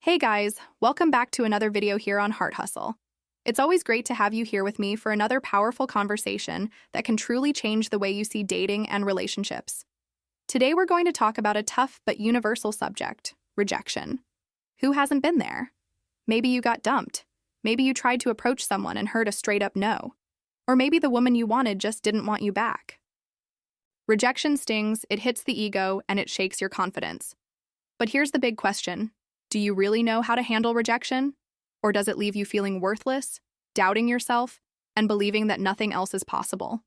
Hey guys, welcome back to another video here on Heart Hustle. It's always great to have you here with me for another powerful conversation that can truly change the way you see dating and relationships. Today we're going to talk about a tough but universal subject, rejection. Who hasn't been there? Maybe you got dumped. Maybe you tried to approach someone and heard a straight-up no. Or maybe the woman you wanted just didn't want you back. Rejection stings, it hits the ego, and it shakes your confidence. But here's the big question. Do you really know how to handle rejection? Or does it leave you feeling worthless, doubting yourself, and believing that nothing else is possible?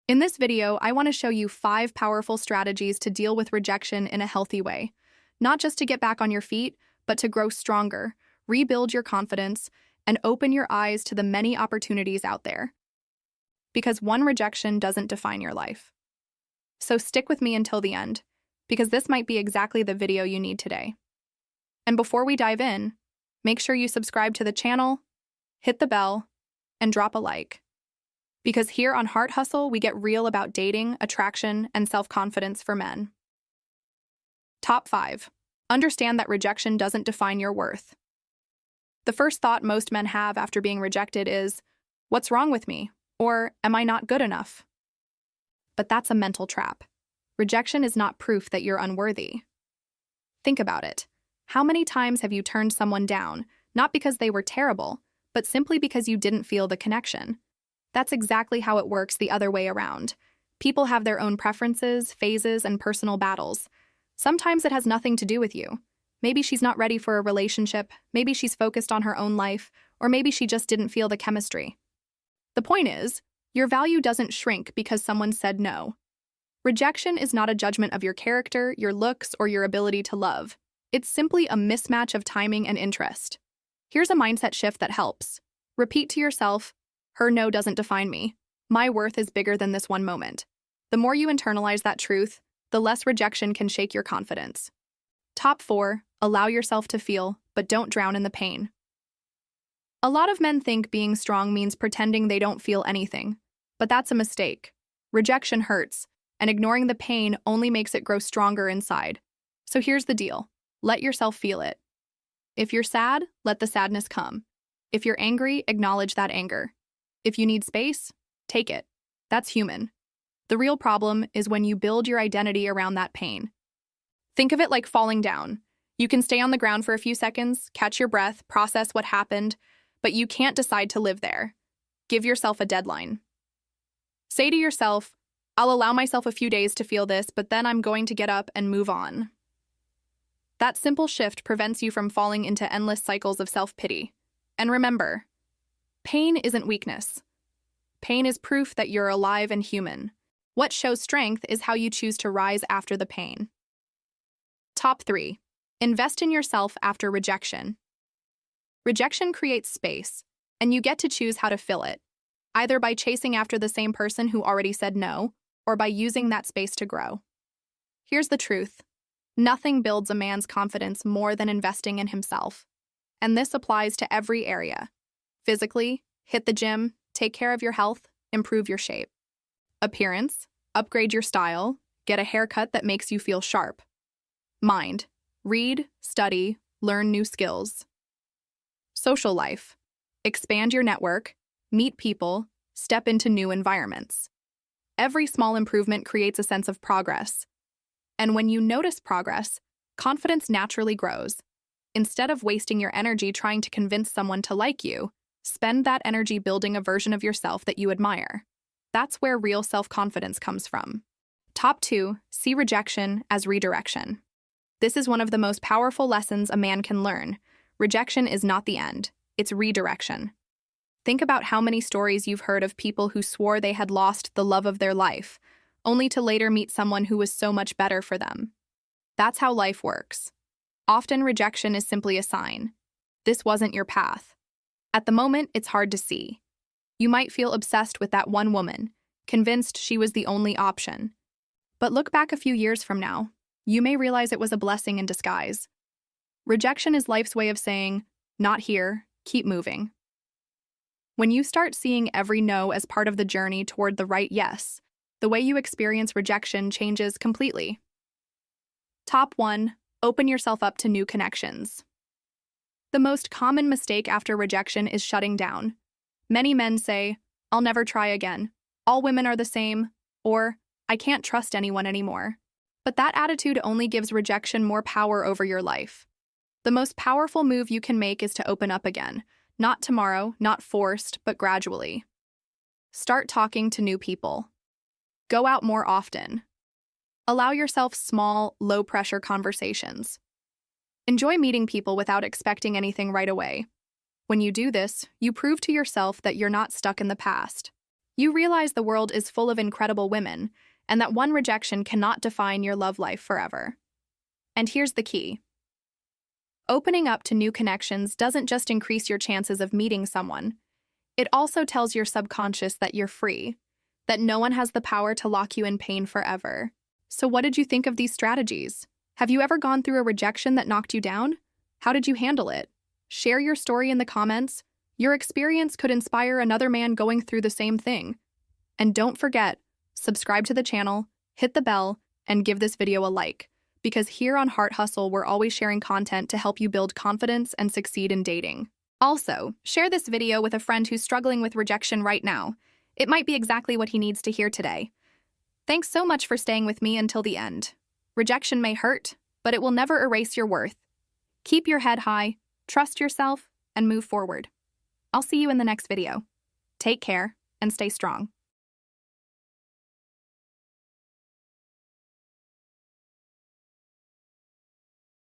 In this video, I want to show you 5 powerful strategies to deal with rejection in a healthy way. Not just to get back on your feet, but to grow stronger, rebuild your confidence, and open your eyes to the many opportunities out there. Because one rejection doesn't define your life. So stick with me until the end, because this might be exactly the video you need today. And before we dive in, make sure you subscribe to the channel, hit the bell, and drop a like. Because here on Heart Hustle, we get real about dating, attraction, and self-confidence for men. Top 5. Understand that rejection doesn't define your worth. The first thought most men have after being rejected is, "What's wrong with me?" Or, "Am I not good enough?" But that's a mental trap. Rejection is not proof that you're unworthy. Think about it. How many times have you turned someone down, not because they were terrible, but simply because you didn't feel the connection? That's exactly how it works the other way around. People have their own preferences, phases, and personal battles. Sometimes it has nothing to do with you. Maybe she's not ready for a relationship, maybe she's focused on her own life, or maybe she just didn't feel the chemistry. The point is, your value doesn't shrink because someone said no. Rejection is not a judgment of your character, your looks, or your ability to love. It's simply a mismatch of timing and interest. Here's a mindset shift that helps. Repeat to yourself, "Her no doesn't define me. My worth is bigger than this one moment." The more you internalize that truth, the less rejection can shake your confidence. Top 4. Allow yourself to feel, but don't drown in the pain. A lot of men think being strong means pretending they don't feel anything. But that's a mistake. Rejection hurts, and ignoring the pain only makes it grow stronger inside. So here's the deal. Let yourself feel it. If you're sad, let the sadness come. If you're angry, acknowledge that anger. If you need space, take it. That's human. The real problem is when you build your identity around that pain. Think of it like falling down. You can stay on the ground for a few seconds, catch your breath, process what happened, but you can't decide to live there. Give yourself a deadline. Say to yourself, "I'll allow myself a few days to feel this, but then I'm going to get up and move on." That simple shift prevents you from falling into endless cycles of self-pity. And remember, pain isn't weakness. Pain is proof that you're alive and human. What shows strength is how you choose to rise after the pain. Top 3. Invest in yourself after rejection. Rejection creates space, and you get to choose how to fill it, either by chasing after the same person who already said no, or by using that space to grow. Here's the truth. Nothing builds a man's confidence more than investing in himself. And this applies to every area. Physically, hit the gym, take care of your health, improve your shape. Appearance, upgrade your style, get a haircut that makes you feel sharp. Mind, read, study, learn new skills. Social life, expand your network, meet people, step into new environments. Every small improvement creates a sense of progress. And when you notice progress, confidence naturally grows. Instead of wasting your energy trying to convince someone to like you, spend that energy building a version of yourself that you admire. That's where real self-confidence comes from. Top 2. See rejection as redirection. This is one of the most powerful lessons a man can learn. Rejection is not the end, it's redirection. Think about how many stories you've heard of people who swore they had lost the love of their life, only to later meet someone who was so much better for them. That's how life works. Often rejection is simply a sign. This wasn't your path. At the moment, it's hard to see. You might feel obsessed with that one woman, convinced she was the only option. But look back a few years from now, you may realize it was a blessing in disguise. Rejection is life's way of saying, "Not here, keep moving." When you start seeing every no as part of the journey toward the right yes, the way you experience rejection changes completely. Top 1. Open yourself up to new connections. The most common mistake after rejection is shutting down. Many men say, "I'll never try again. All women are the same," or "I can't trust anyone anymore." But that attitude only gives rejection more power over your life. The most powerful move you can make is to open up again. Not tomorrow, not forced, but gradually. Start talking to new people. Go out more often. Allow yourself small, low-pressure conversations. Enjoy meeting people without expecting anything right away. When you do this, you prove to yourself that you're not stuck in the past. You realize the world is full of incredible women, and that one rejection cannot define your love life forever. And here's the key. Opening up to new connections doesn't just increase your chances of meeting someone. It also tells your subconscious that you're free, that no one has the power to lock you in pain forever. So what did you think of these strategies? Have you ever gone through a rejection that knocked you down? How did you handle it? Share your story in the comments. Your experience could inspire another man going through the same thing. And don't forget, subscribe to the channel, hit the bell, and give this video a like, because here on Heart Hustle, we're always sharing content to help you build confidence and succeed in dating. Also, share this video with a friend who's struggling with rejection right now. It might be exactly what he needs to hear today. Thanks so much for staying with me until the end. Rejection may hurt, but it will never erase your worth. Keep your head high, trust yourself, and move forward. I'll see you in the next video. Take care and stay strong.